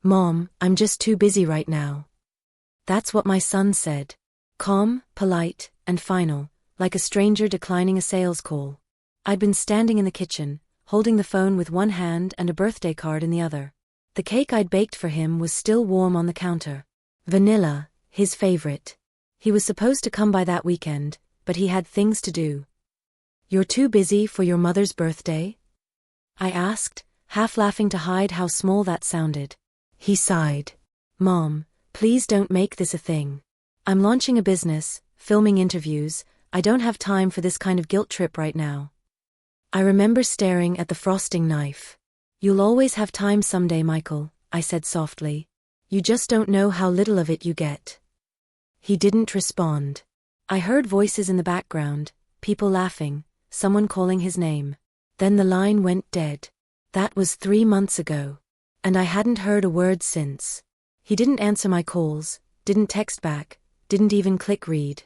"Mom, I'm just too busy right now." That's what my son said. Calm, polite, and final, like a stranger declining a sales call. I'd been standing in the kitchen, holding the phone with one hand and a birthday card in the other. The cake I'd baked for him was still warm on the counter. Vanilla, his favorite. He was supposed to come by that weekend, but he had things to do. "You're too busy for your mother's birthday?" I asked, half laughing to hide how small that sounded. He sighed. "Mom, please don't make this a thing. I'm launching a business, filming interviews. I don't have time for this kind of guilt trip right now." I remember staring at the frosting knife. "You'll always have time someday, Michael," I said softly. "You just don't know how little of it you get." He didn't respond. I heard voices in the background, people laughing, someone calling his name. Then the line went dead. That was 3 months ago. And I hadn't heard a word since. He didn't answer my calls, didn't text back, didn't even click read.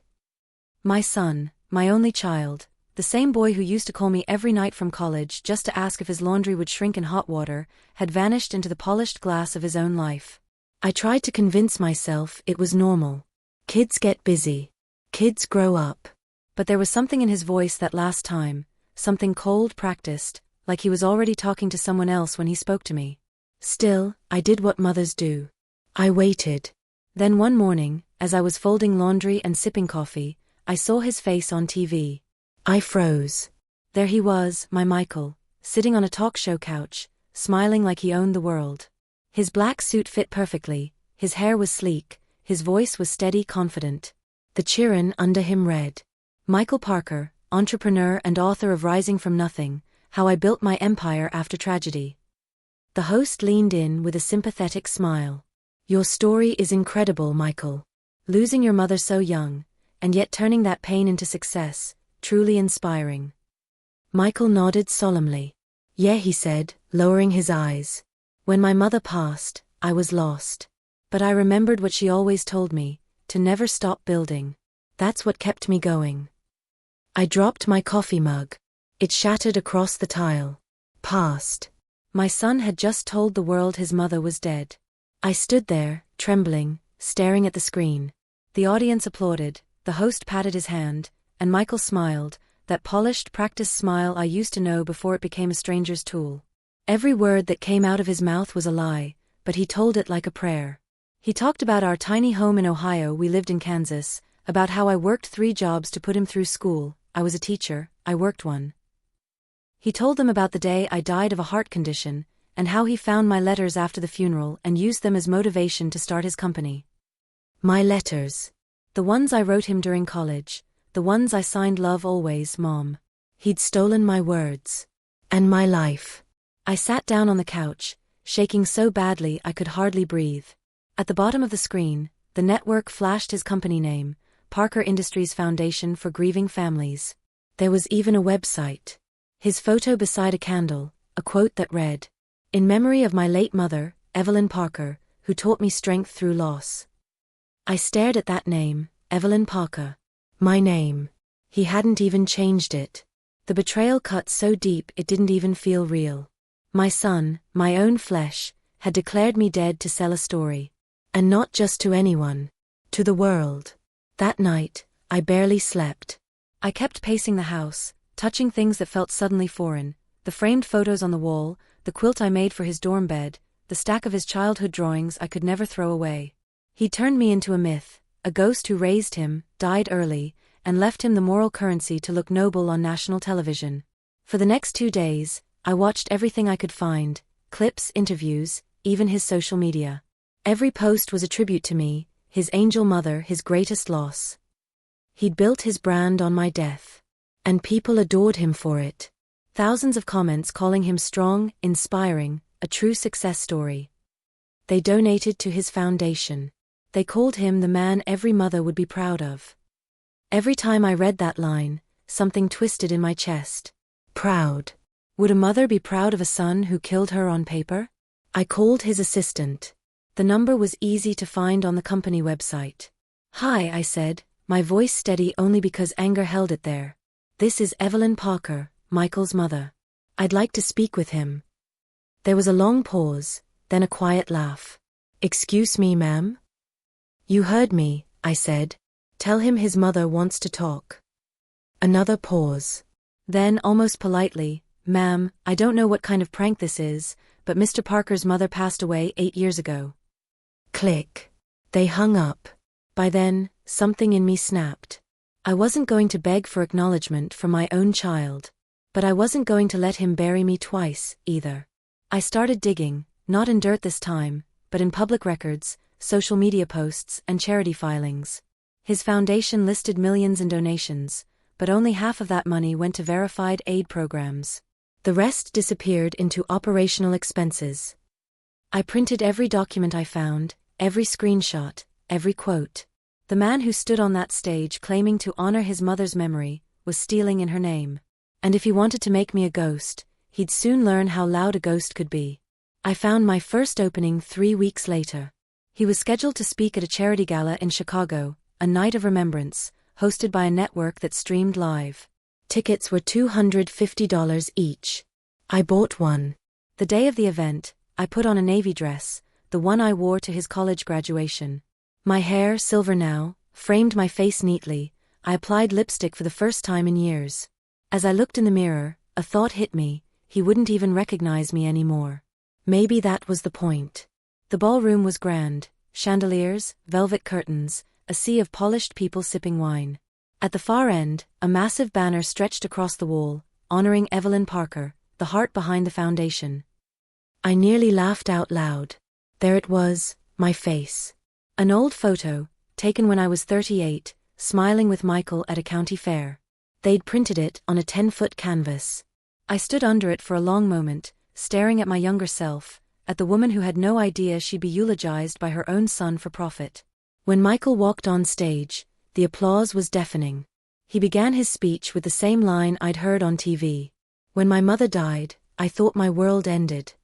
My son, my only child, the same boy who used to call me every night from college just to ask if his laundry would shrink in hot water, had vanished into the polished glass of his own life. I tried to convince myself it was normal. Kids get busy. Kids grow up. But there was something in his voice that last time, something cold, practiced, like he was already talking to someone else when he spoke to me. Still, I did what mothers do. I waited. Then one morning, as I was folding laundry and sipping coffee, I saw his face on TV. I froze. There he was, my Michael, sitting on a talk show couch, smiling like he owned the world. His black suit fit perfectly, his hair was sleek, his voice was steady, confident. The cheerin' under him read, "Michael Parker, entrepreneur and author of Rising from Nothing, How I Built My Empire After Tragedy." The host leaned in with a sympathetic smile. "Your story is incredible, Michael. Losing your mother so young, and yet turning that pain into success, truly inspiring." Michael nodded solemnly. "Yeah," he said, lowering his eyes. "When my mother passed, I was lost. But I remembered what she always told me, to never stop building. That's what kept me going." I dropped my coffee mug. It shattered across the tile. Past. My son had just told the world his mother was dead. I stood there, trembling, staring at the screen. The audience applauded, the host patted his hand, and Michael smiled, that polished, practiced smile I used to know before it became a stranger's tool. Every word that came out of his mouth was a lie, but he told it like a prayer. He talked about our tiny home in Ohio, we lived in Kansas, about how I worked 3 jobs to put him through school. I was a teacher, I worked one. He told them about the day I died of a heart condition, and how he found my letters after the funeral and used them as motivation to start his company. My letters. The ones I wrote him during college, the ones I signed "Love Always, Mom." He'd stolen my words. And my life. I sat down on the couch, shaking so badly I could hardly breathe. At the bottom of the screen, the network flashed his company name, Parker Industries Foundation for Grieving Families. There was even a website. His photo beside a candle, a quote that read, "In memory of my late mother, Evelyn Parker, who taught me strength through loss." I stared at that name, Evelyn Parker. My name. He hadn't even changed it. The betrayal cut so deep it didn't even feel real. My son, my own flesh, had declared me dead to sell a story. And not just to anyone. To the world. That night, I barely slept. I kept pacing the house, touching things that felt suddenly foreign, the framed photos on the wall, the quilt I made for his dorm bed, the stack of his childhood drawings I could never throw away. He turned me into a myth, a ghost who raised him, died early, and left him the moral currency to look noble on national television. For the next 2 days, I watched everything I could find, clips, interviews, even his social media. Every post was a tribute to me, his angel mother, his greatest loss. He'd built his brand on my death. And people adored him for it. Thousands of comments calling him strong, inspiring, a true success story. They donated to his foundation. They called him the man every mother would be proud of. Every time I read that line, something twisted in my chest. Proud. Would a mother be proud of a son who killed her on paper? I called his assistant. The number was easy to find on the company website. "Hi," I said, my voice steady only because anger held it there. "This is Evelyn Parker, Michael's mother. I'd like to speak with him." There was a long pause, then a quiet laugh. "Excuse me, ma'am?" "You heard me," I said. "Tell him his mother wants to talk." Another pause. Then, almost politely, "Ma'am, I don't know what kind of prank this is, but Mr. Parker's mother passed away 8 years ago." Click. They hung up. By then, something in me snapped. I wasn't going to beg for acknowledgement from my own child. But I wasn't going to let him bury me twice, either. I started digging, not in dirt this time, but in public records, social media posts, and charity filings. His foundation listed millions in donations, but only half of that money went to verified aid programs. The rest disappeared into operational expenses. I printed every document I found, every screenshot, every quote. The man who stood on that stage claiming to honor his mother's memory was stealing in her name. And if he wanted to make me a ghost, he'd soon learn how loud a ghost could be. I found my first opening 3 weeks later. He was scheduled to speak at a charity gala in Chicago, a night of remembrance, hosted by a network that streamed live. Tickets were $250 each. I bought one. The day of the event, I put on a navy dress, the one I wore to his college graduation. My hair, silver now, framed my face neatly. I applied lipstick for the first time in years. As I looked in the mirror, a thought hit me: he wouldn't even recognize me anymore. Maybe that was the point. The ballroom was grand: chandeliers, velvet curtains, a sea of polished people sipping wine. At the far end, a massive banner stretched across the wall, honoring Evelyn Parker, the heart behind the foundation. I nearly laughed out loud. There it was, my face. An old photo, taken when I was 38, smiling with Michael at a county fair. They'd printed it on a 10-foot canvas. I stood under it for a long moment, staring at my younger self, at the woman who had no idea she'd be eulogized by her own son for profit. When Michael walked on stage, the applause was deafening. He began his speech with the same line I'd heard on TV. "When my mother died, I thought my world ended."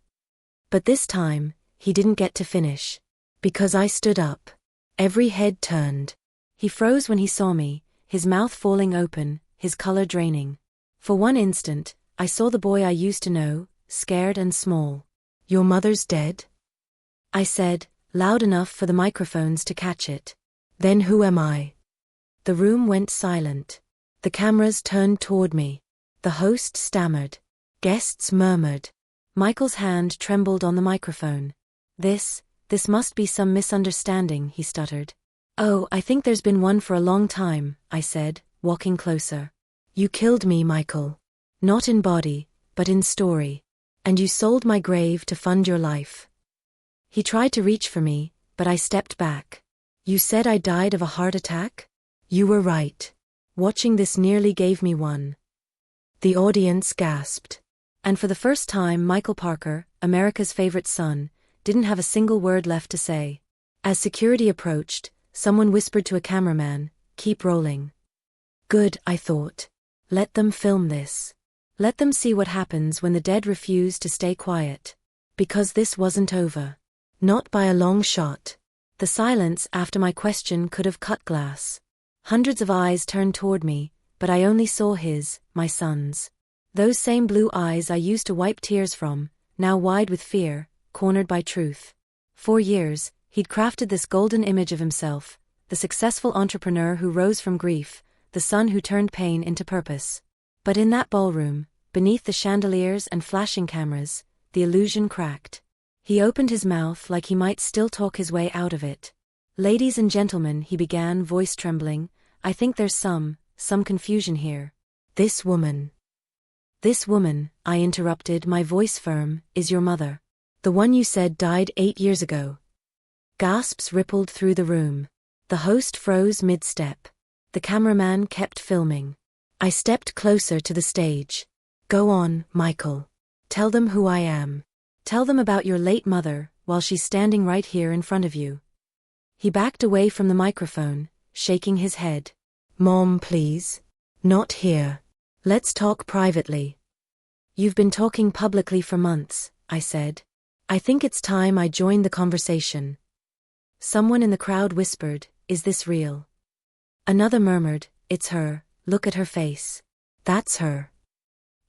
But this time, he didn't get to finish. Because I stood up. Every head turned. He froze when he saw me, his mouth falling open, his color draining. For one instant, I saw the boy I used to know, scared and small. "Your mother's dead?" I said, loud enough for the microphones to catch it. "Then who am I?" The room went silent. The cameras turned toward me. The host stammered. Guests murmured. Michael's hand trembled on the microphone. This must be some misunderstanding," he stuttered. "Oh, I think there's been one for a long time," I said, walking closer. "You killed me, Michael. Not in body, but in story. And you sold my grave to fund your life." He tried to reach for me, but I stepped back. "You said I died of a heart attack?" "You were right. Watching this nearly gave me one." The audience gasped. And for the first time, Michael Parker, America's favorite son, didn't have a single word left to say. As security approached, someone whispered to a cameraman, "Keep rolling." Good, I thought. Let them film this. Let them see what happens when the dead refuse to stay quiet. Because this wasn't over. Not by a long shot. The silence after my question could have cut glass. Hundreds of eyes turned toward me, but I only saw his, my son's. Those same blue eyes I used to wipe tears from, now wide with fear, cornered by truth. For years, he'd crafted this golden image of himself, the successful entrepreneur who rose from grief, the son who turned pain into purpose. But in that ballroom, beneath the chandeliers and flashing cameras, the illusion cracked. He opened his mouth like he might still talk his way out of it. "Ladies and gentlemen," he began, voice trembling, "I think there's some confusion here. This woman," I interrupted, my voice firm, "is your mother. The one you said died 8 years ago." Gasps rippled through the room. The host froze mid-step. The cameraman kept filming. I stepped closer to the stage. "Go on, Michael. Tell them who I am. Tell them about your late mother, while she's standing right here in front of you." He backed away from the microphone, shaking his head. "Mom, please. Not here. Let's talk privately." "You've been talking publicly for months," I said. "I think it's time I joined the conversation." Someone in the crowd whispered, "Is this real?" Another murmured, "It's her, look at her face. That's her."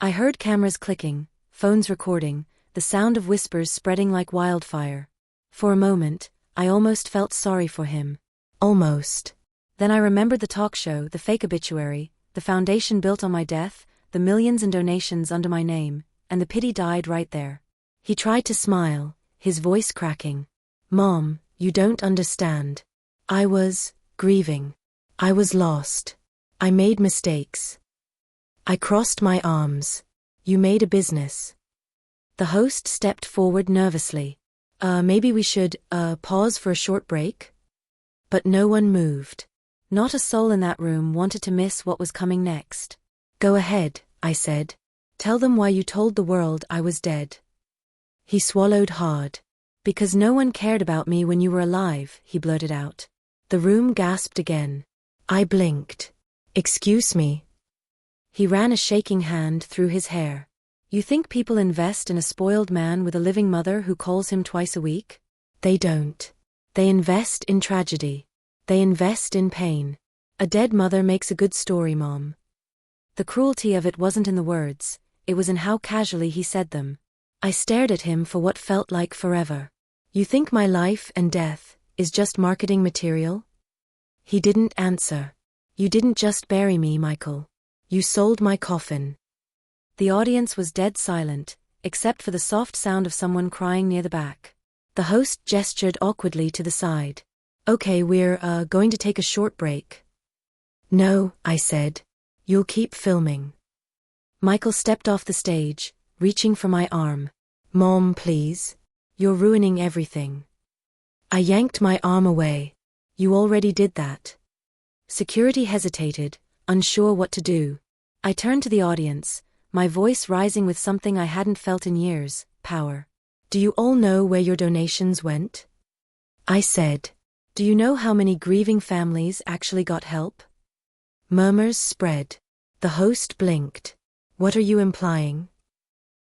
I heard cameras clicking, phones recording, the sound of whispers spreading like wildfire. For a moment, I almost felt sorry for him. Almost. Then I remembered the talk show, the fake obituary, the foundation built on my death, the millions in donations under my name, and the pity died right there. He tried to smile, his voice cracking. Mom, you don't understand. I was grieving. I was lost. I made mistakes. I crossed my arms. You made a business. The host stepped forward nervously. Maybe we should, pause for a short break? But no one moved. Not a soul in that room wanted to miss what was coming next. Go ahead, I said. Tell them why you told the world I was dead. He swallowed hard. Because no one cared about me when you were alive, he blurted out. The room gasped again. I blinked. Excuse me. He ran a shaking hand through his hair. You think people invest in a spoiled man with a living mother who calls him twice a week? They don't. They invest in tragedy. They invest in pain. A dead mother makes a good story, Mom. The cruelty of it wasn't in the words, it was in how casually he said them. I stared at him for what felt like forever. You think my life and death is just marketing material? He didn't answer. You didn't just bury me, Michael. You sold my coffin. The audience was dead silent, except for the soft sound of someone crying near the back. The host gestured awkwardly to the side. Okay, we're, going to take a short break. No, I said. You'll keep filming. Michael stepped off the stage, reaching for my arm. Mom, please. You're ruining everything. I yanked my arm away. You already did that. Security hesitated, unsure what to do. I turned to the audience, my voice rising with something I hadn't felt in years, power. Do you all know where your donations went? I said. Do you know how many grieving families actually got help? Murmurs spread. The host blinked. What are you implying?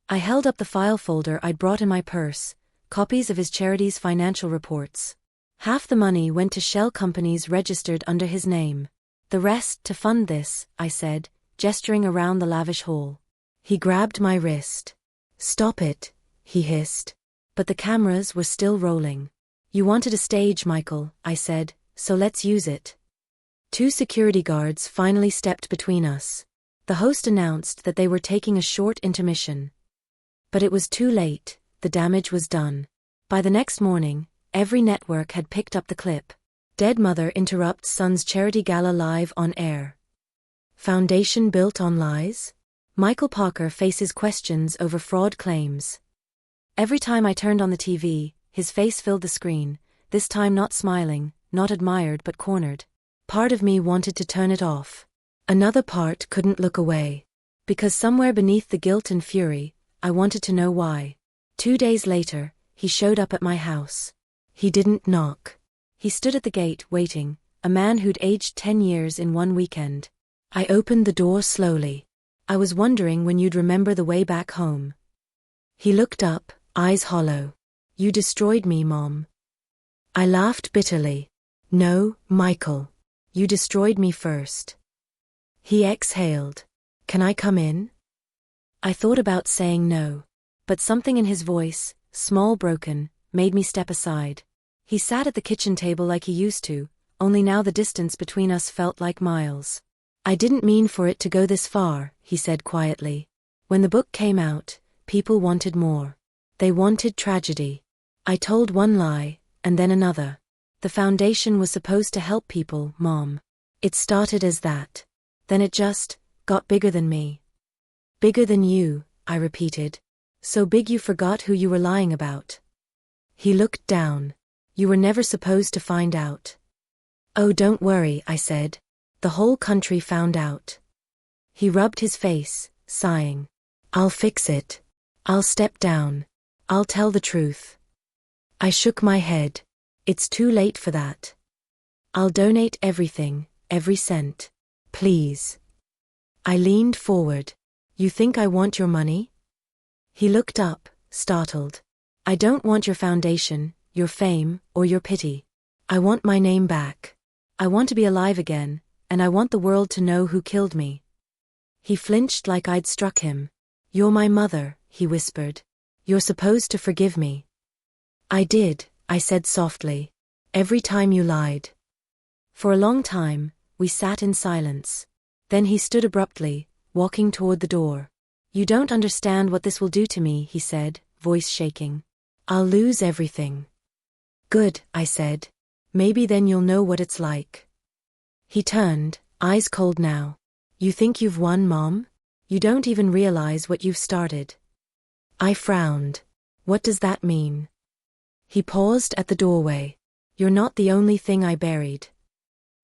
I held up the file folder I'd brought in my purse, copies of his charity's financial reports. Half the money went to shell companies registered under his name. The rest to fund this, I said, gesturing around the lavish hall. He grabbed my wrist. Stop it, he hissed. But the cameras were still rolling. You wanted a stage, Michael, I said, so let's use it. 2 security guards finally stepped between us. The host announced that they were taking a short intermission. But it was too late, the damage was done. By the next morning, every network had picked up the clip. Dead mother interrupts son's charity gala live on air. Foundation built on lies? Michael Parker faces questions over fraud claims. Every time I turned on the TV, his face filled the screen, this time not smiling, not admired but cornered. Part of me wanted to turn it off. Another part couldn't look away. Because somewhere beneath the guilt and fury, I wanted to know why. 2 days later, he showed up at my house. He didn't knock. He stood at the gate waiting, a man who'd aged 10 years in one weekend. I opened the door slowly. I was wondering when you'd remember the way back home. He looked up, eyes hollow. You destroyed me, Mom. I laughed bitterly. No, Michael. You destroyed me first. He exhaled. Can I come in? I thought about saying no. But something in his voice, small broken, made me step aside. He sat at the kitchen table like he used to, only now the distance between us felt like miles. I didn't mean for it to go this far, he said quietly. When the book came out, people wanted more. They wanted tragedy. I told one lie, and then another. The foundation was supposed to help people, Mom. It started as that. Then it just got bigger than me. Bigger than you, I repeated. So big you forgot who you were lying about. He looked down. You were never supposed to find out. Oh, don't worry, I said. The whole country found out. He rubbed his face, sighing. I'll fix it. I'll step down. I'll tell the truth. I shook my head. It's too late for that. I'll donate everything, every cent. Please. I leaned forward. You think I want your money? He looked up, startled. I don't want your foundation, your fame, or your pity. I want my name back. I want to be alive again, and I want the world to know who killed me. He flinched like I'd struck him. You're my mother, he whispered. You're supposed to forgive me. I did, I said softly. Every time you lied. For a long time, we sat in silence. Then he stood abruptly, walking toward the door. You don't understand what this will do to me, he said, voice shaking. I'll lose everything. Good, I said. Maybe then you'll know what it's like. He turned, eyes cold now. You think you've won, Mom? You don't even realize what you've started. I frowned. What does that mean? He paused at the doorway. You're not the only thing I buried.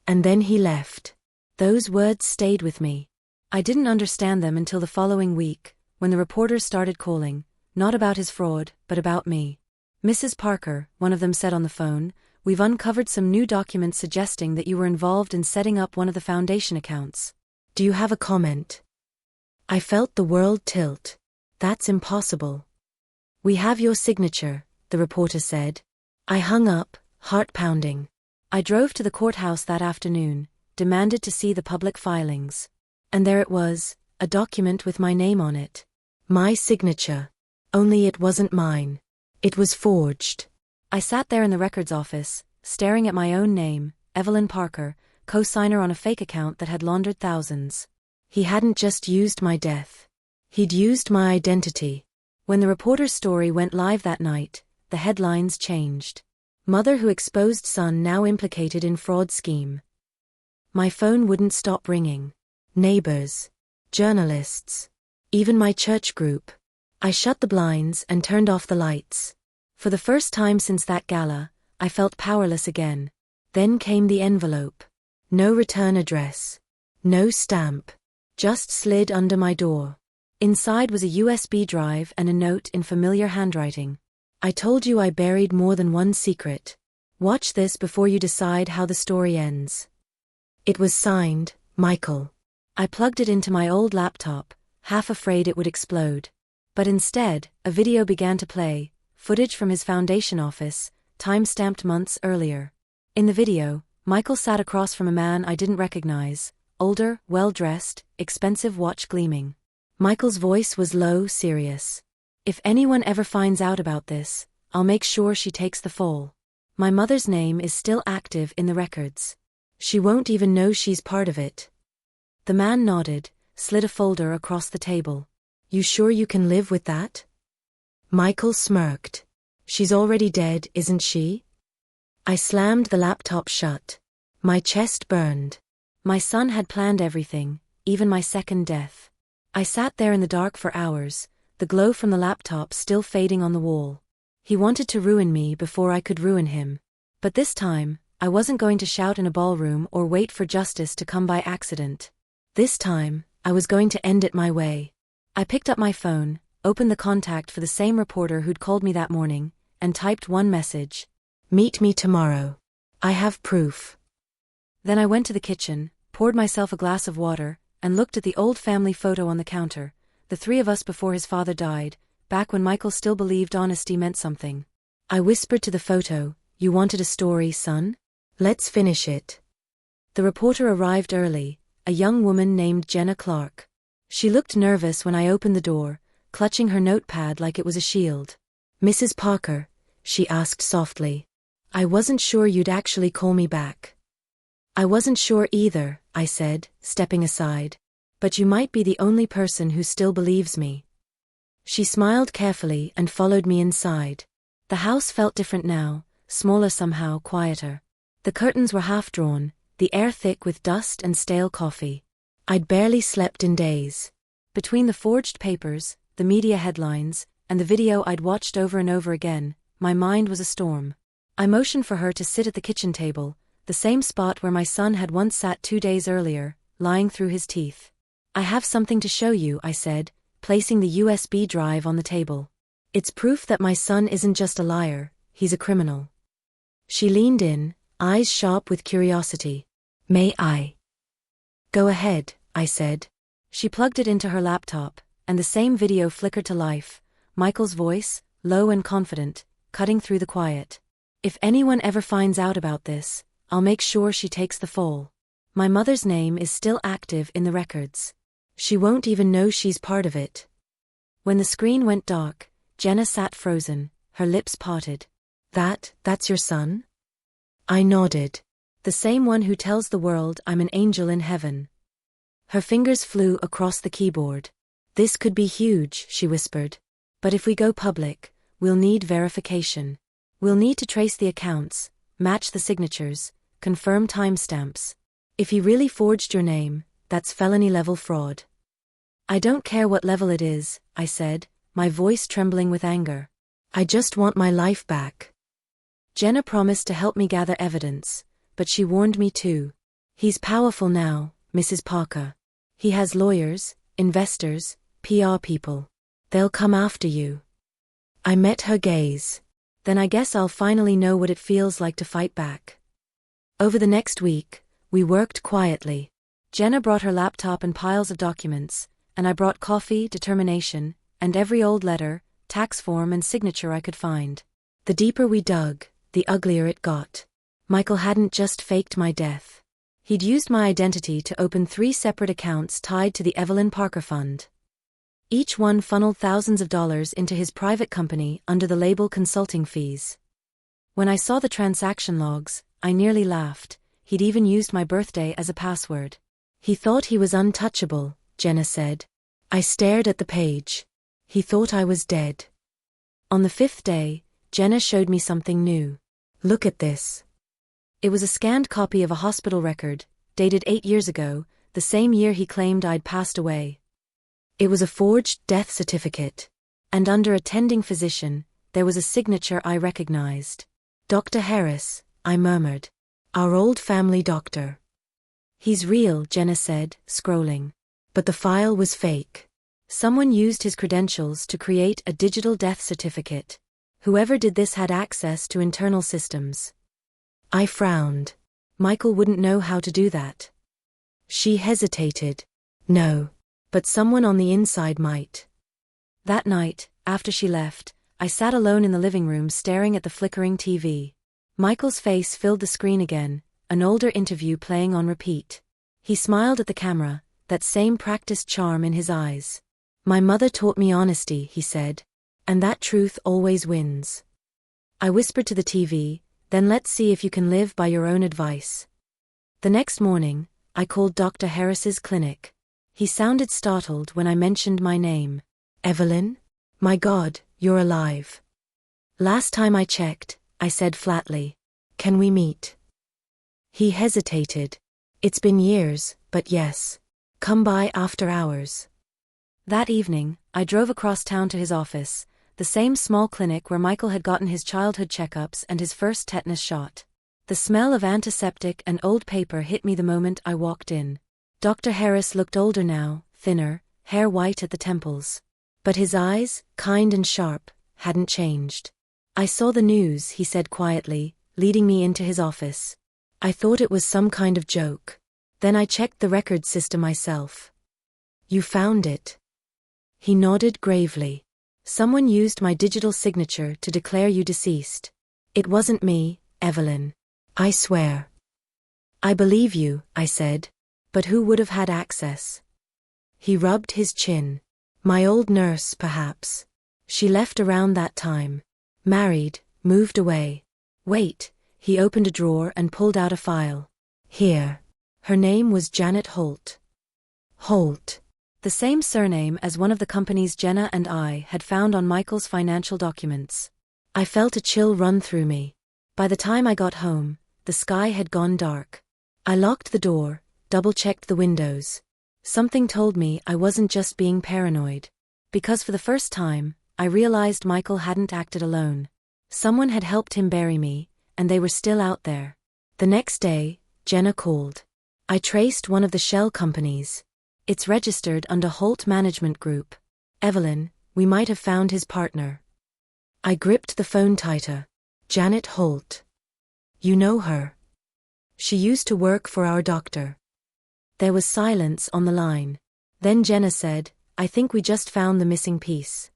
And then he left. Those words stayed with me. I didn't understand them until the following week, when the reporters started calling, not about his fraud, but about me. Mrs. Parker, one of them said on the phone, we've uncovered some new documents suggesting that you were involved in setting up one of the foundation accounts. Do you have a comment? I felt the world tilt. That's impossible. We have your signature, the reporter said. I hung up, heart pounding. I drove to the courthouse that afternoon, demanded to see the public filings. And there it was, a document with my name on it. My signature. Only it wasn't mine. It was forged. I sat there in the records office, staring at my own name, Evelyn Parker, co-signer on a fake account that had laundered thousands. He hadn't just used my death. He'd used my identity. When the reporter's story went live that night, the headlines changed. Mother who exposed son now implicated in fraud scheme. My phone wouldn't stop ringing. Neighbors. Journalists. Even my church group. I shut the blinds and turned off the lights. For the first time since that gala, I felt powerless again. Then came the envelope. No return address. No stamp. Just slid under my door. Inside was a USB drive and a note in familiar handwriting. I told you I buried more than one secret. Watch this before you decide how the story ends. It was signed, Michael. I plugged it into my old laptop, half afraid it would explode. But instead, a video began to play, footage from his foundation office, time-stamped months earlier. In the video, Michael sat across from a man I didn't recognize, older, well-dressed, expensive watch gleaming. Michael's voice was low, serious. If anyone ever finds out about this, I'll make sure she takes the fall. My mother's name is still active in the records. She won't even know she's part of it. The man nodded, slid a folder across the table. You sure you can live with that? Michael smirked. She's already dead, isn't she? I slammed the laptop shut. My chest burned. My son had planned everything, even my second death. I sat there in the dark for hours, the glow from the laptop still fading on the wall. He wanted to ruin me before I could ruin him. But this time, I wasn't going to shout in a ballroom or wait for justice to come by accident. This time, I was going to end it my way. I picked up my phone, opened the contact for the same reporter who'd called me that morning, and typed one message. Meet me tomorrow. I have proof. Then I went to the kitchen, poured myself a glass of water, and looked at the old family photo on the counter, the three of us before his father died, back when Michael still believed honesty meant something. I whispered to the photo, You wanted a story, son? Let's finish it. The reporter arrived early, a young woman named Jenna Clark. She looked nervous when I opened the door, clutching her notepad like it was a shield. Mrs. Parker, she asked softly. I wasn't sure you'd actually call me back. I wasn't sure either, I said, stepping aside. But you might be the only person who still believes me. She smiled carefully and followed me inside. The house felt different now, smaller somehow, quieter. The curtains were half drawn, the air thick with dust and stale coffee. I'd barely slept in days. Between the forged papers, the media headlines, and the video I'd watched over and over again, my mind was a storm. I motioned for her to sit at the kitchen table, the same spot where my son had once sat 2 days earlier, lying through his teeth. I have something to show you, I said, placing the USB drive on the table. It's proof that my son isn't just a liar, he's a criminal. She leaned in, eyes sharp with curiosity. May I? Go ahead, I said. She plugged it into her laptop, and the same video flickered to life, Michael's voice, low and confident, cutting through the quiet. If anyone ever finds out about this, I'll make sure she takes the fall. My mother's name is still active in the records. She won't even know she's part of it. When the screen went dark, Jenna sat frozen, her lips parted. That's your son? I nodded. The same one who tells the world I'm an angel in heaven. Her fingers flew across the keyboard. This could be huge, she whispered. But if we go public, we'll need verification. We'll need to trace the accounts, match the signatures, confirm timestamps. If he really forged your name, that's felony-level fraud. I don't care what level it is, I said, my voice trembling with anger. I just want my life back. Jenna promised to help me gather evidence, but she warned me too. He's powerful now, Mrs. Parker. He has lawyers, investors, PR people. They'll come after you. I met her gaze. Then I guess I'll finally know what it feels like to fight back. Over the next week, we worked quietly. Jenna brought her laptop and piles of documents, and I brought coffee, determination, and every old letter, tax form and signature I could find. The deeper we dug, the uglier it got. Michael hadn't just faked my death. He'd used my identity to open 3 separate accounts tied to the Evelyn Parker Fund. Each one funneled thousands of dollars into his private company under the label consulting fees. When I saw the transaction logs, I nearly laughed. He'd even used my birthday as a password. He thought he was untouchable, Jenna said. I stared at the page. He thought I was dead. On the 5th day, Jenna showed me something new. Look at this. It was a scanned copy of a hospital record, dated 8 years ago, the same year he claimed I'd passed away. It was a forged death certificate. And under attending physician, there was a signature I recognized. Dr. Harris, I murmured. Our old family doctor. He's real, Jenna said, scrolling. But the file was fake. Someone used his credentials to create a digital death certificate. Whoever did this had access to internal systems. I frowned. Michael wouldn't know how to do that. She hesitated. No. But someone on the inside might. That night, after she left, I sat alone in the living room staring at the flickering TV. Michael's face filled the screen again, an older interview playing on repeat. He smiled at the camera, that same practiced charm in his eyes. My mother taught me honesty, he said. And that truth always wins. I whispered to the TV, then let's see if you can live by your own advice. The next morning, I called Dr. Harris's clinic. He sounded startled when I mentioned my name. Evelyn? My God, you're alive. Last time I checked, I said flatly. Can we meet? He hesitated. It's been years, but yes. Come by after hours. That evening, I drove across town to his office, the same small clinic where Michael had gotten his childhood checkups and his first tetanus shot. The smell of antiseptic and old paper hit me the moment I walked in. Dr. Harris looked older now, thinner, hair white at the temples. But his eyes, kind and sharp, hadn't changed. I saw the news, he said quietly, leading me into his office. I thought it was some kind of joke. Then I checked the record system myself. You found it? He nodded gravely. Someone used my digital signature to declare you deceased. It wasn't me, Evelyn. I swear. I believe you, I said. But who would have had access? He rubbed his chin. My old nurse, perhaps. She left around that time. Married, moved away. Wait, he opened a drawer and pulled out a file. Here. Her name was Janet Holt. Holt. The same surname as one of the companies Jenna and I had found on Michael's financial documents. I felt a chill run through me. By the time I got home, the sky had gone dark. I locked the door, double-checked the windows. Something told me I wasn't just being paranoid. Because for the first time, I realized Michael hadn't acted alone. Someone had helped him bury me, and they were still out there. The next day, Jenna called. I traced one of the shell companies. It's registered under Holt Management Group. Evelyn, we might have found his partner. I gripped the phone tighter. Janet Holt. You know her. She used to work for our doctor. There was silence on the line. Then Jenna said, I think we just found the missing piece.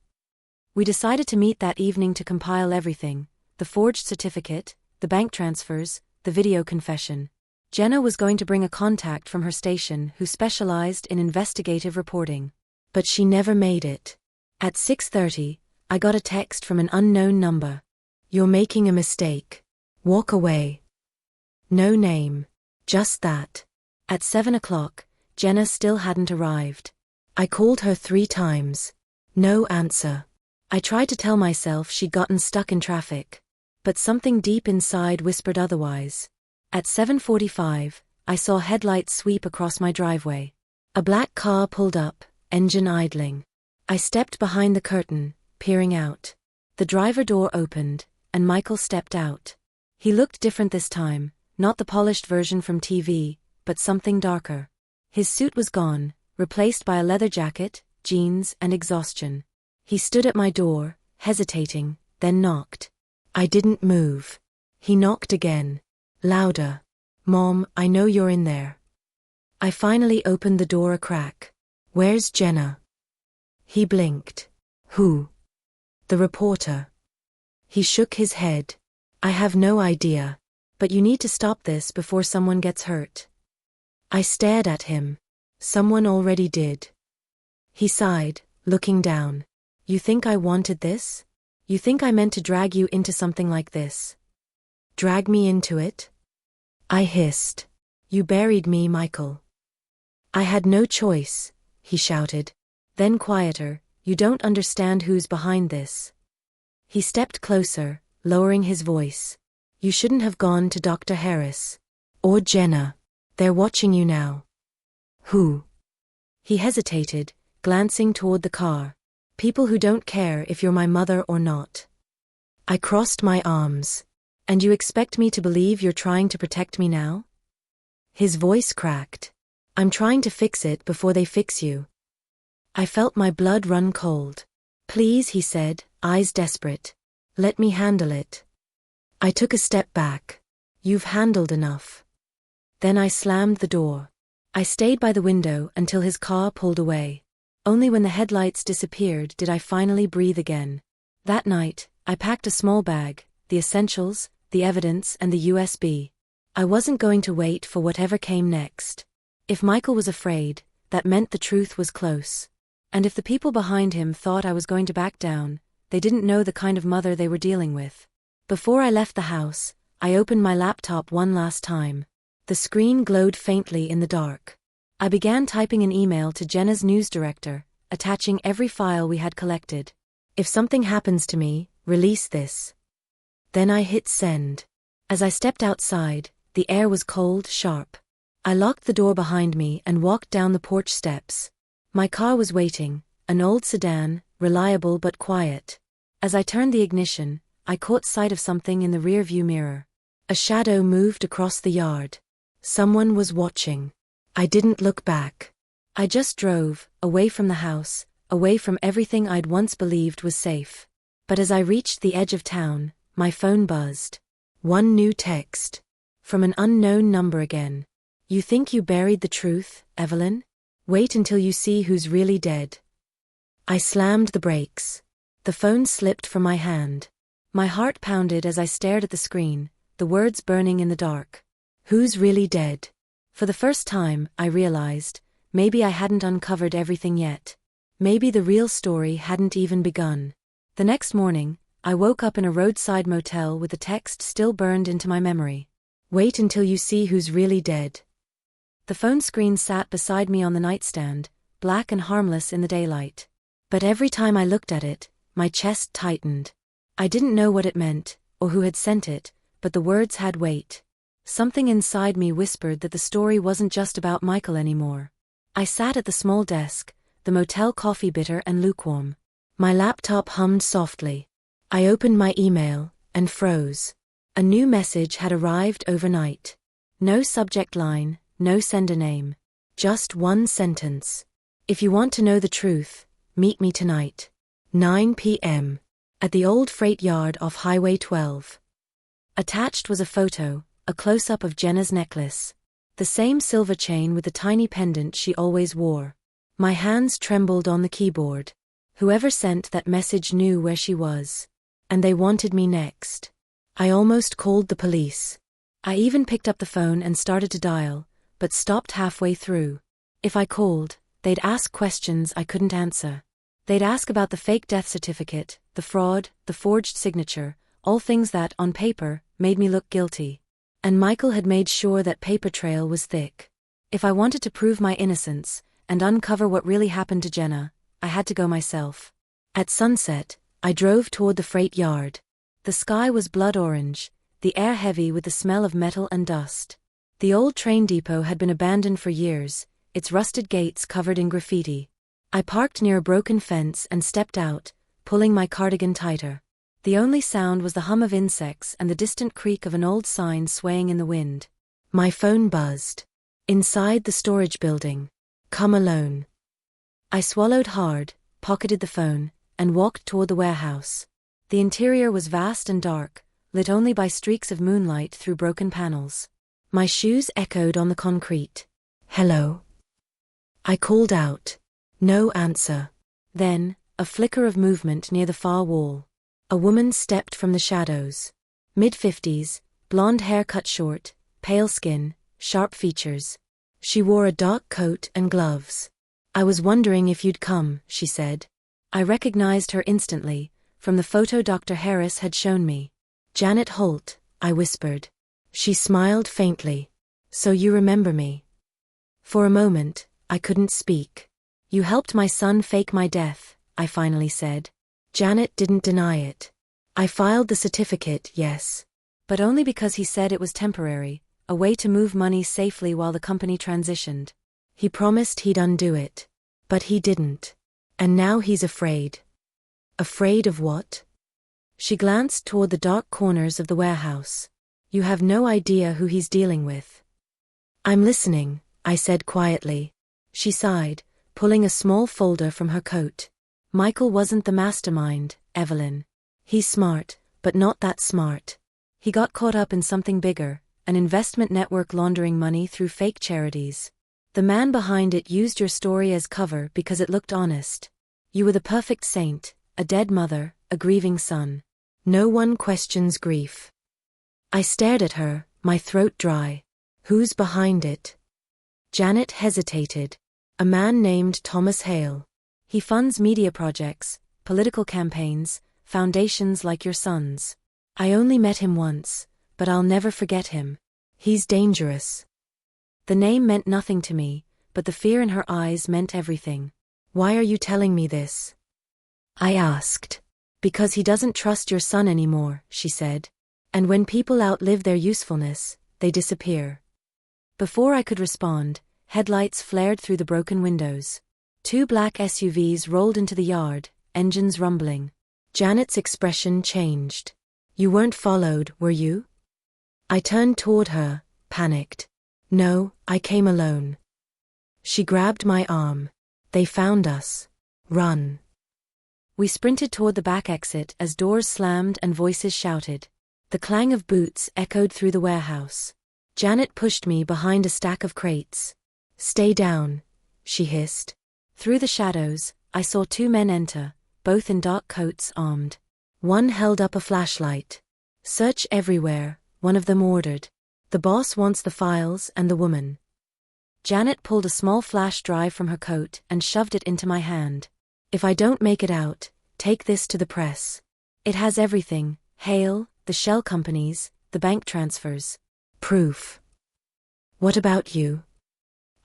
We decided to meet that evening to compile everything, the forged certificate, the bank transfers, the video confession. Jenna was going to bring a contact from her station who specialized in investigative reporting. But she never made it. At 6:30, I got a text from an unknown number. You're making a mistake. Walk away. No name. Just that. At 7 o'clock, Jenna still hadn't arrived. I called her 3 times. No answer. I tried to tell myself she'd gotten stuck in traffic. But something deep inside whispered otherwise. At 7:45, I saw headlights sweep across my driveway. A black car pulled up, engine idling. I stepped behind the curtain, peering out. The driver door opened, and Michael stepped out. He looked different this time, not the polished version from TV, but something darker. His suit was gone, replaced by a leather jacket, jeans, and exhaustion. He stood at my door, hesitating, then knocked. I didn't move. He knocked again. Louder. Mom, I know you're in there. I finally opened the door a crack. Where's Jenna? He blinked. Who? The reporter. He shook his head. I have no idea. But you need to stop this before someone gets hurt. I stared at him. Someone already did. He sighed, looking down. You think I wanted this? You think I meant to drag you into something like this? Drag me into it? I hissed. You buried me, Michael. I had no choice, he shouted. Then quieter, you don't understand who's behind this. He stepped closer, lowering his voice. You shouldn't have gone to Dr. Harris. Or Jenna. They're watching you now. Who? He hesitated, glancing toward the car. People who don't care if you're my mother or not. I crossed my arms. And you expect me to believe you're trying to protect me now? His voice cracked. I'm trying to fix it before they fix you. I felt my blood run cold. Please, he said, eyes desperate. Let me handle it. I took a step back. You've handled enough. Then I slammed the door. I stayed by the window until his car pulled away. Only when the headlights disappeared did I finally breathe again. That night, I packed a small bag, the essentials, the evidence, and the USB. I wasn't going to wait for whatever came next. If Michael was afraid, that meant the truth was close. And if the people behind him thought I was going to back down, they didn't know the kind of mother they were dealing with. Before I left the house, I opened my laptop one last time. The screen glowed faintly in the dark. I began typing an email to Jenna's news director, attaching every file we had collected. If something happens to me, release this. Then I hit send. As I stepped outside, the air was cold, sharp. I locked the door behind me and walked down the porch steps. My car was waiting, an old sedan, reliable but quiet. As I turned the ignition, I caught sight of something in the rearview mirror. A shadow moved across the yard. Someone was watching. I didn't look back. I just drove, away from the house, away from everything I'd once believed was safe. But as I reached the edge of town, my phone buzzed. One new text. From an unknown number again. You think you buried the truth, Evelyn? Wait until you see who's really dead. I slammed the brakes. The phone slipped from my hand. My heart pounded as I stared at the screen, the words burning in the dark. Who's really dead? For the first time, I realized, maybe I hadn't uncovered everything yet. Maybe the real story hadn't even begun. The next morning, I woke up in a roadside motel with the text still burned into my memory. Wait until you see who's really dead. The phone screen sat beside me on the nightstand, black and harmless in the daylight. But every time I looked at it, my chest tightened. I didn't know what it meant, or who had sent it, but the words had weight. Something inside me whispered that the story wasn't just about Michael anymore. I sat at the small desk, the motel coffee bitter and lukewarm. My laptop hummed softly. I opened my email, and froze. A new message had arrived overnight. No subject line, no sender name. Just one sentence. If you want to know the truth, meet me tonight. 9 p.m. at the old freight yard off Highway 12. Attached was a photo, a close-up of Jenna's necklace. The same silver chain with the tiny pendant she always wore. My hands trembled on the keyboard. Whoever sent that message knew where she was. And they wanted me next. I almost called the police. I even picked up the phone and started to dial, but stopped halfway through. If I called, they'd ask questions I couldn't answer. They'd ask about the fake death certificate, the fraud, the forged signature, all things that, on paper, made me look guilty. And Michael had made sure that paper trail was thick. If I wanted to prove my innocence and uncover what really happened to Jenna, I had to go myself. At sunset, I drove toward the freight yard. The sky was blood orange, the air heavy with the smell of metal and dust. The old train depot had been abandoned for years, its rusted gates covered in graffiti. I parked near a broken fence and stepped out, pulling my cardigan tighter. The only sound was the hum of insects and the distant creak of an old sign swaying in the wind. My phone buzzed. Inside the storage building. Come alone. I swallowed hard, pocketed the phone, and walked toward the warehouse. The interior was vast and dark, lit only by streaks of moonlight through broken panels. My shoes echoed on the concrete. Hello? I called out. No answer. Then, a flicker of movement near the far wall. A woman stepped from the shadows. Mid-50s, blonde hair cut short, pale skin, sharp features. She wore a dark coat and gloves. I was wondering if you'd come, she said. I recognized her instantly, from the photo Dr. Harris had shown me. Janet Holt, I whispered. She smiled faintly. So you remember me? For a moment, I couldn't speak. You helped my son fake my death, I finally said. Janet didn't deny it. I filed the certificate, yes. But only because he said it was temporary, a way to move money safely while the company transitioned. He promised he'd undo it. But he didn't. And now he's afraid. Afraid of what? She glanced toward the dark corners of the warehouse. You have no idea who he's dealing with. I'm listening, I said quietly. She sighed, pulling a small folder from her coat. Michael wasn't the mastermind, Evelyn. He's smart, but not that smart. He got caught up in something bigger, an investment network laundering money through fake charities. The man behind it used your story as cover because it looked honest. You were the perfect saint, a dead mother, a grieving son. No one questions grief. I stared at her, my throat dry. Who's behind it? Janet hesitated. A man named Thomas Hale. He funds media projects, political campaigns, foundations like your son's. I only met him once, but I'll never forget him. He's dangerous. The name meant nothing to me, but the fear in her eyes meant everything. Why are you telling me this? I asked. Because he doesn't trust your son anymore, she said. And when people outlive their usefulness, they disappear. Before I could respond, headlights flared through the broken windows. 2 black SUVs rolled into the yard, engines rumbling. Janet's expression changed. You weren't followed, were you? I turned toward her, panicked. No, I came alone. She grabbed my arm. They found us. Run. We sprinted toward the back exit as doors slammed and voices shouted. The clang of boots echoed through the warehouse. Janet pushed me behind a stack of crates. Stay down, she hissed. Through the shadows, I saw 2 men enter, both in dark coats, armed. One held up a flashlight. Search everywhere, one of them ordered. The boss wants the files and the woman. Janet pulled a small flash drive from her coat and shoved it into my hand. If I don't make it out, take this to the press. It has everything, Hale, the shell companies, the bank transfers. Proof. What about you?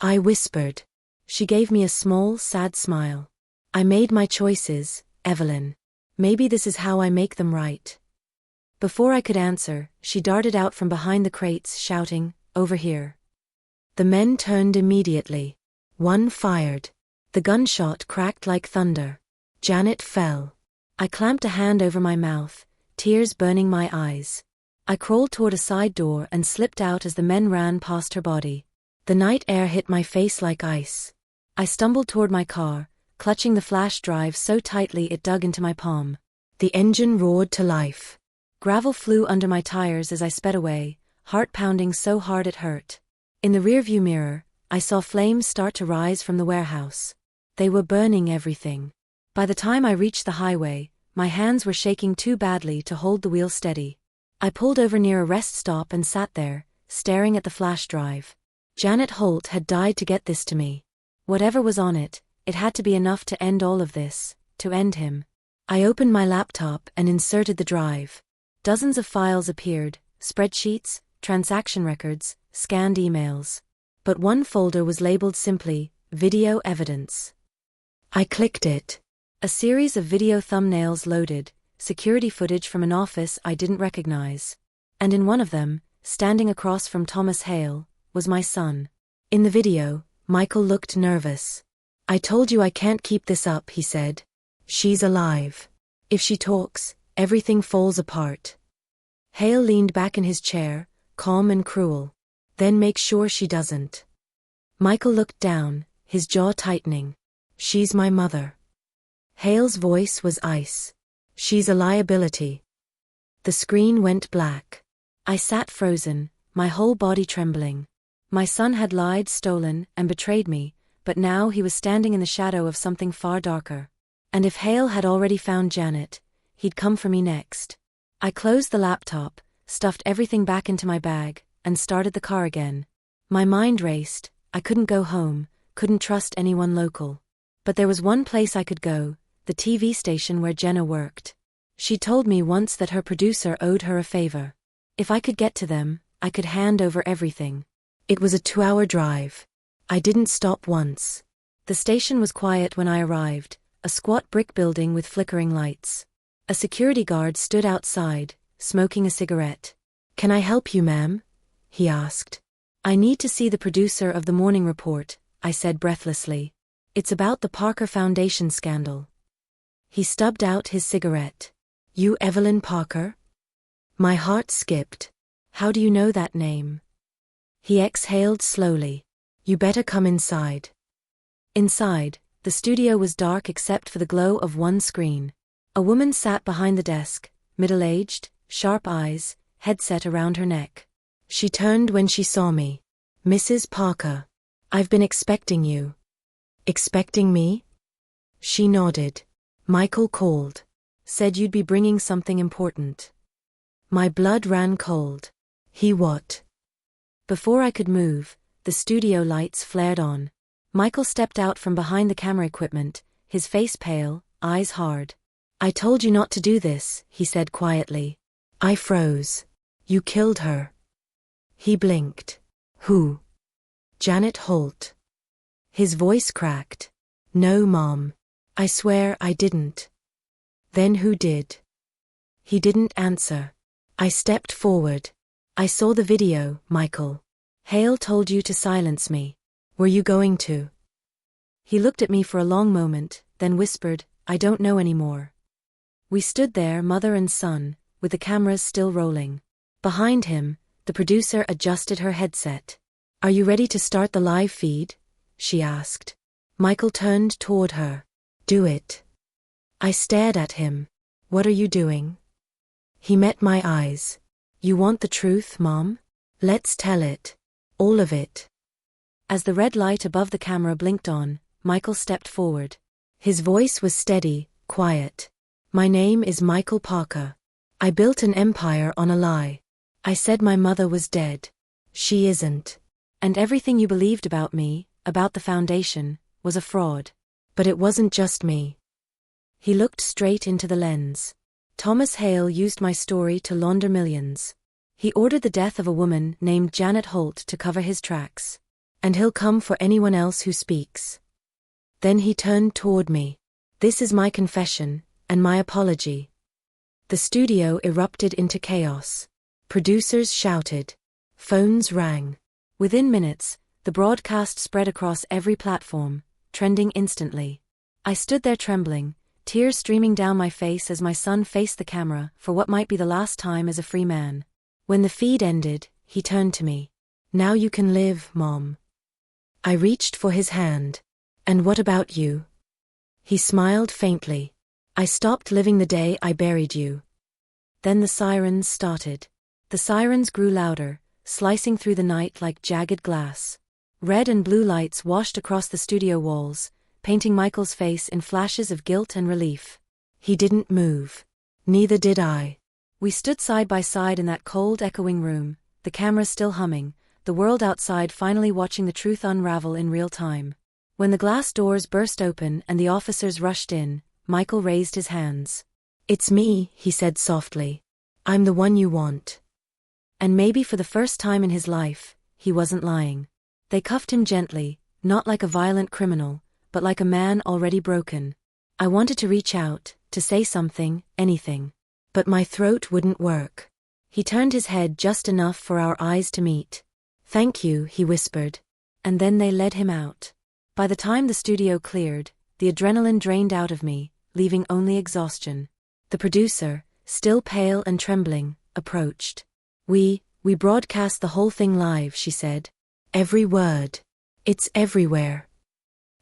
I whispered. She gave me a small, sad smile. I made my choices, Evelyn. Maybe this is how I make them right. Before I could answer, she darted out from behind the crates, shouting, Over here. The men turned immediately. One fired. The gunshot cracked like thunder. Janet fell. I clamped a hand over my mouth, tears burning my eyes. I crawled toward a side door and slipped out as the men ran past her body. The night air hit my face like ice. I stumbled toward my car, clutching the flash drive so tightly it dug into my palm. The engine roared to life. Gravel flew under my tires as I sped away, heart pounding so hard it hurt. In the rearview mirror, I saw flames start to rise from the warehouse. They were burning everything. By the time I reached the highway, my hands were shaking too badly to hold the wheel steady. I pulled over near a rest stop and sat there, staring at the flash drive. Janet Holt had died to get this to me. Whatever was on it, it had to be enough to end all of this, to end him. I opened my laptop and inserted the drive. Dozens of files appeared, spreadsheets, transaction records, scanned emails. But one folder was labeled simply, Video Evidence. I clicked it. A series of video thumbnails loaded, security footage from an office I didn't recognize. And in one of them, standing across from Thomas Hale, was my son. In the video, Michael looked nervous. I told you I can't keep this up, he said. She's alive. If she talks, everything falls apart. Hale leaned back in his chair, calm and cruel. Then make sure she doesn't. Michael looked down, his jaw tightening. She's my mother. Hale's voice was ice. She's a liability. The screen went black. I sat frozen, my whole body trembling. My son had lied, stolen, and betrayed me, but now he was standing in the shadow of something far darker. And if Hale had already found Janet, he'd come for me next. I closed the laptop, stuffed everything back into my bag, and started the car again. My mind raced. I couldn't go home, couldn't trust anyone local. But there was one place I could go, the TV station where Jenna worked. She told me once that her producer owed her a favor. If I could get to them, I could hand over everything. It was a 2-hour drive. I didn't stop once. The station was quiet when I arrived, a squat brick building with flickering lights. A security guard stood outside, smoking a cigarette. "Can I help you, ma'am?" he asked. "I need to see the producer of the morning report," I said breathlessly. "It's about the Parker Foundation scandal." He stubbed out his cigarette. "You Evelyn Parker?" My heart skipped. "How do you know that name?" He exhaled slowly. "You better come inside." Inside, the studio was dark except for the glow of one screen. A woman sat behind the desk, middle-aged, sharp eyes, headset around her neck. She turned when she saw me. "Mrs. Parker. I've been expecting you." "Expecting me?" She nodded. "Michael called. Said you'd be bringing something important." My blood ran cold. "He what?" Before I could move, the studio lights flared on. Michael stepped out from behind the camera equipment, his face pale, eyes hard. "I told you not to do this," he said quietly. I froze. "You killed her." He blinked. "Who?" "Janet Holt." His voice cracked. "No, Mom. I swear I didn't." "Then who did?" He didn't answer. I stepped forward. "I saw the video, Michael. Hale told you to silence me. Were you going to?" He looked at me for a long moment, then whispered, "I don't know anymore." We stood there, mother and son, with the cameras still rolling. Behind him, the producer adjusted her headset. "Are you ready to start the live feed?" she asked. Michael turned toward her. "Do it." I stared at him. "What are you doing?" He met my eyes. "You want the truth, Mom? Let's tell it. All of it." As the red light above the camera blinked on, Michael stepped forward. His voice was steady, quiet. "My name is Michael Parker. I built an empire on a lie. I said my mother was dead. She isn't. And everything you believed about me, about the foundation, was a fraud. But it wasn't just me." He looked straight into the lens. "Thomas Hale used my story to launder millions. He ordered the death of a woman named Janet Holt to cover his tracks. And he'll come for anyone else who speaks." Then he turned toward me. "This is my confession, and my apology." The studio erupted into chaos. Producers shouted. Phones rang. Within minutes, the broadcast spread across every platform, trending instantly. I stood there trembling, tears streaming down my face as my son faced the camera for what might be the last time as a free man. When the feed ended, he turned to me. "Now you can live, Mom." I reached for his hand. "And what about you?" He smiled faintly. "I stopped living the day I buried you." Then the sirens started. The sirens grew louder, slicing through the night like jagged glass. Red and blue lights washed across the studio walls, painting Michael's face in flashes of guilt and relief. He didn't move. Neither did I. We stood side by side in that cold, echoing room, the camera still humming, the world outside finally watching the truth unravel in real time. When the glass doors burst open and the officers rushed in, Michael raised his hands. "It's me," he said softly. "I'm the one you want." And maybe for the first time in his life, he wasn't lying. They cuffed him gently, not like a violent criminal, but like a man already broken. I wanted to reach out, to say something, anything. But my throat wouldn't work. He turned his head just enough for our eyes to meet. "Thank you," he whispered. And then they led him out. By the time the studio cleared, the adrenaline drained out of me, leaving only exhaustion. The producer, still pale and trembling, approached. We broadcast the whole thing live," she said. "Every word. It's everywhere."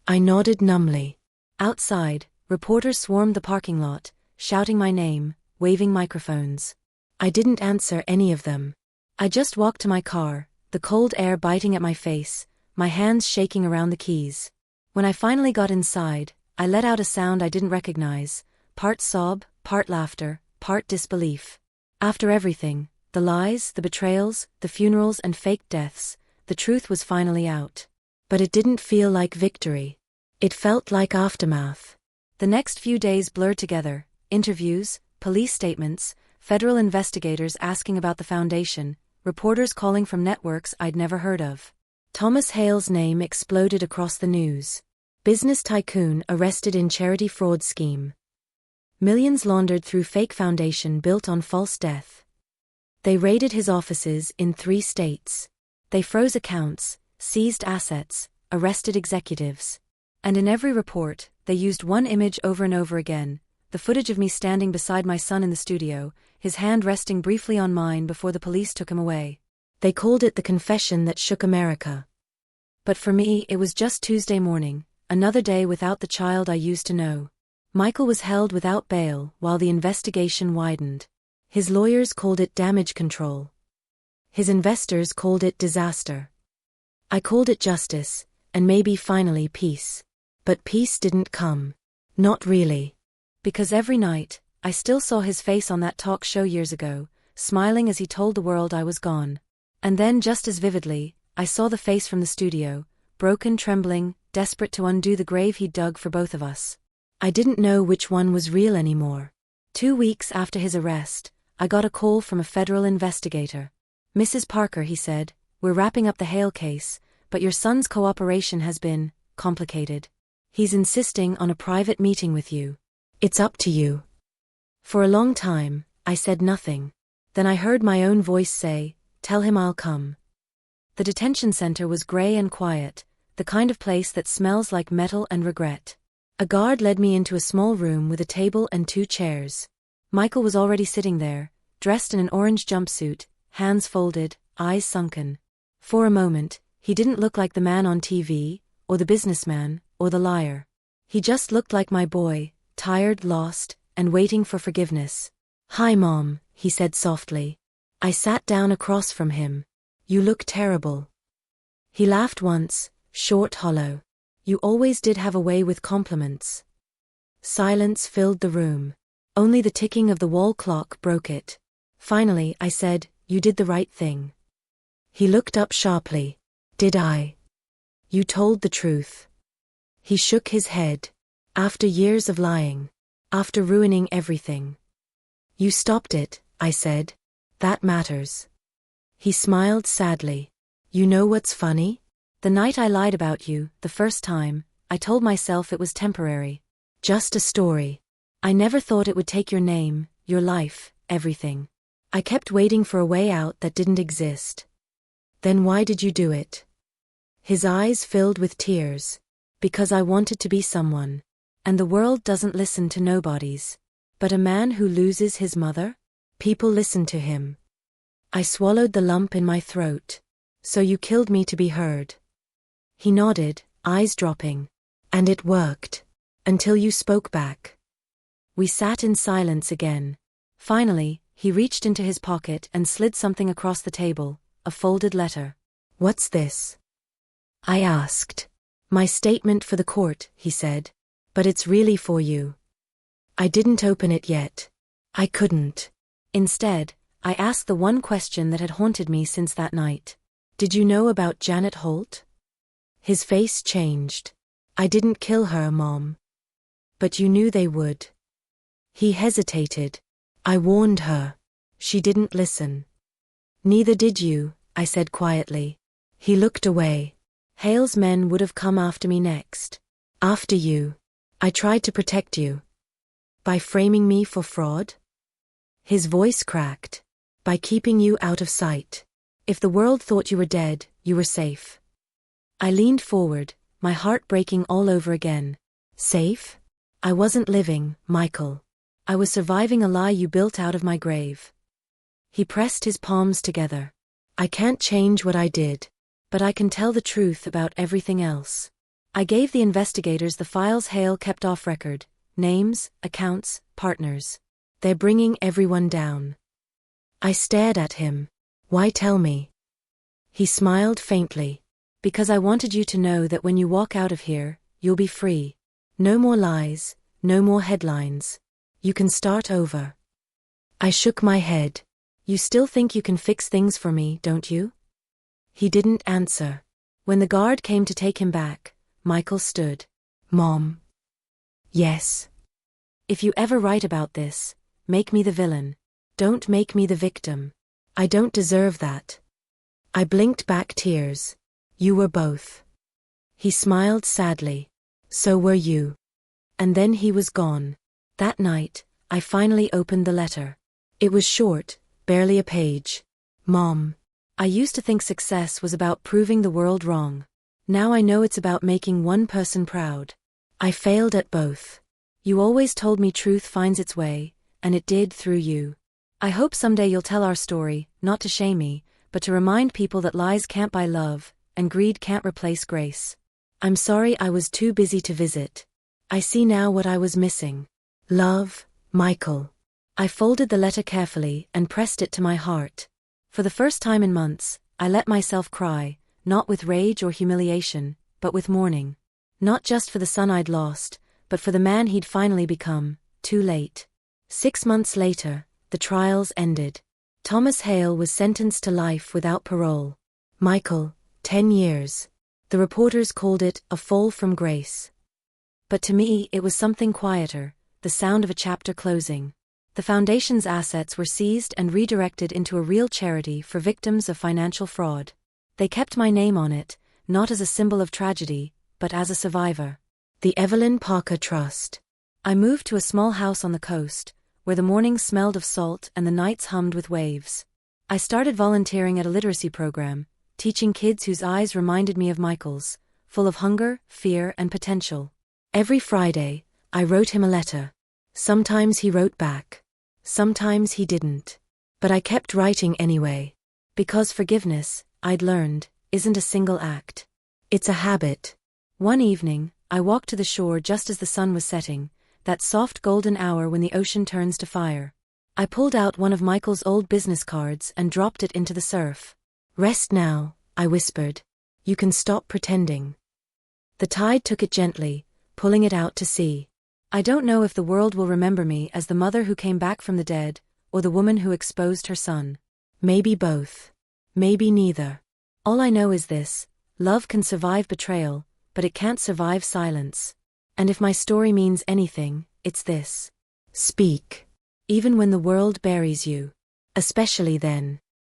I nodded numbly. Outside, reporters swarmed the parking lot, shouting my name, waving microphones. I didn't answer any of them. I just walked to my car, the cold air biting at my face, my hands shaking around the keys. When I finally got inside, I let out a sound I didn't recognize, part sob, part laughter, part disbelief. After everything, the lies, the betrayals, the funerals and fake deaths, the truth was finally out. But it didn't feel like victory. It felt like aftermath. The next few days blurred together: interviews, police statements, federal investigators asking about the foundation, reporters calling from networks I'd never heard of. Thomas Hale's name exploded across the news. Business tycoon arrested in charity fraud scheme. Millions laundered through fake foundation built on false death. They raided his offices in 3 states. They froze accounts, seized assets, arrested executives. And in every report, they used one image over and over again, the footage of me standing beside my son in the studio, his hand resting briefly on mine before the police took him away. They called it the confession that shook America. But for me, it was just Tuesday morning, another day without the child I used to know. Michael was held without bail while the investigation widened. His lawyers called it damage control. His investors called it disaster. I called it justice, and maybe finally peace. But peace didn't come. Not really. Because every night, I still saw his face on that talk show years ago, smiling as he told the world I was gone. And then just as vividly, I saw the face from the studio, broken, trembling, desperate to undo the grave he'd dug for both of us. I didn't know which one was real anymore. 2 weeks after his arrest, I got a call from a federal investigator. "Mrs. Parker," he said, "we're wrapping up the Hale case, but your son's cooperation has been complicated. He's insisting on a private meeting with you. It's up to you." For a long time, I said nothing. Then I heard my own voice say, "Tell him I'll come." The detention center was gray and quiet, the kind of place that smells like metal and regret. A guard led me into a small room with a table and 2 chairs. Michael was already sitting there, dressed in an orange jumpsuit, hands folded, eyes sunken. For a moment, he didn't look like the man on TV, or the businessman, or the liar. He just looked like my boy, tired, lost, and waiting for forgiveness. "Hi, Mom," he said softly. I sat down across from him. "You look terrible." He laughed once, short, hollow. "You always did have a way with compliments." Silence filled the room. Only the ticking of the wall clock broke it. Finally, I said, "You did the right thing." He looked up sharply. "Did I?" "You told the truth." He shook his head. "After years of lying. After ruining everything." "You stopped it," I said. "That matters." He smiled sadly. "You know what's funny? The night I lied about you, the first time, I told myself it was temporary. Just a story. I never thought it would take your name, your life, everything. I kept waiting for a way out that didn't exist." "Then why did you do it?" His eyes filled with tears. "Because I wanted to be someone. And the world doesn't listen to nobodies. But a man who loses his mother? People listen to him." I swallowed the lump in my throat. "So you killed me to be heard." He nodded, eyes dropping. "And it worked. Until you spoke back." We sat in silence again. Finally, he reached into his pocket and slid something across the table, a folded letter. "What's this?" I asked. "My statement for the court," he said. "But it's really for you." I didn't open it yet. I couldn't. Instead, I asked the one question that had haunted me since that night. "Did you know about Janet Holt?" His face changed. "I didn't kill her, Mom." "But you knew they would." He hesitated. "I warned her. She didn't listen." Neither did you, I said quietly. He looked away. Hale's men would have come after me next. After you. I tried to protect you. By framing me for fraud? His voice cracked. By keeping you out of sight. If the world thought you were dead, you were safe. I leaned forward, my heart breaking all over again. Safe? I wasn't living, Michael. I was surviving a lie you built out of my grave. He pressed his palms together. I can't change what I did, but I can tell the truth about everything else. I gave the investigators the files Hale kept off record, names, accounts, partners. They're bringing everyone down. I stared at him. Why tell me? He smiled faintly. Because I wanted you to know that when you walk out of here, you'll be free. No more lies, no more headlines. You can start over. I shook my head. You still think you can fix things for me, don't you? He didn't answer. When the guard came to take him back, Michael stood. Mom. Yes. If you ever write about this, make me the villain. Don't make me the victim. I don't deserve that. I blinked back tears. You were both. He smiled sadly. So were you. And then he was gone. That night, I finally opened the letter. It was short, barely a page. Mom. I used to think success was about proving the world wrong. Now I know it's about making one person proud. I failed at both. You always told me truth finds its way, and it did through you. I hope someday you'll tell our story, not to shame me, but to remind people that lies can't buy love, and greed can't replace grace. I'm sorry I was too busy to visit. I see now what I was missing. Love, Michael. I folded the letter carefully and pressed it to my heart. For the first time in months, I let myself cry, not with rage or humiliation, but with mourning. Not just for the son I'd lost, but for the man he'd finally become, too late. 6 months later, the trials ended. Thomas Hale was sentenced to life without parole. Michael, 10 years. The reporters called it a fall from grace. But to me it was something quieter, the sound of a chapter closing. The foundation's assets were seized and redirected into a real charity for victims of financial fraud. They kept my name on it, not as a symbol of tragedy, but as a survivor. The Evelyn Parker Trust. I moved to a small house on the coast, where the mornings smelled of salt and the nights hummed with waves. I started volunteering at a literacy program, teaching kids whose eyes reminded me of Michael's, full of hunger, fear, and potential. Every Friday, I wrote him a letter. Sometimes he wrote back. Sometimes he didn't. But I kept writing anyway. Because forgiveness, I'd learned, isn't a single act. It's a habit. One evening, I walked to the shore just as the sun was setting, that soft golden hour when the ocean turns to fire. I pulled out one of Michael's old business cards and dropped it into the surf. Rest now, I whispered. You can stop pretending. The tide took it gently, pulling it out to sea. I don't know if the world will remember me as the mother who came back from the dead, or the woman who exposed her son. Maybe both. Maybe neither. All I know is this: love can survive betrayal, but it can't survive silence. And if my story means anything, it's this. Speak. Even when the world buries you. Especially then.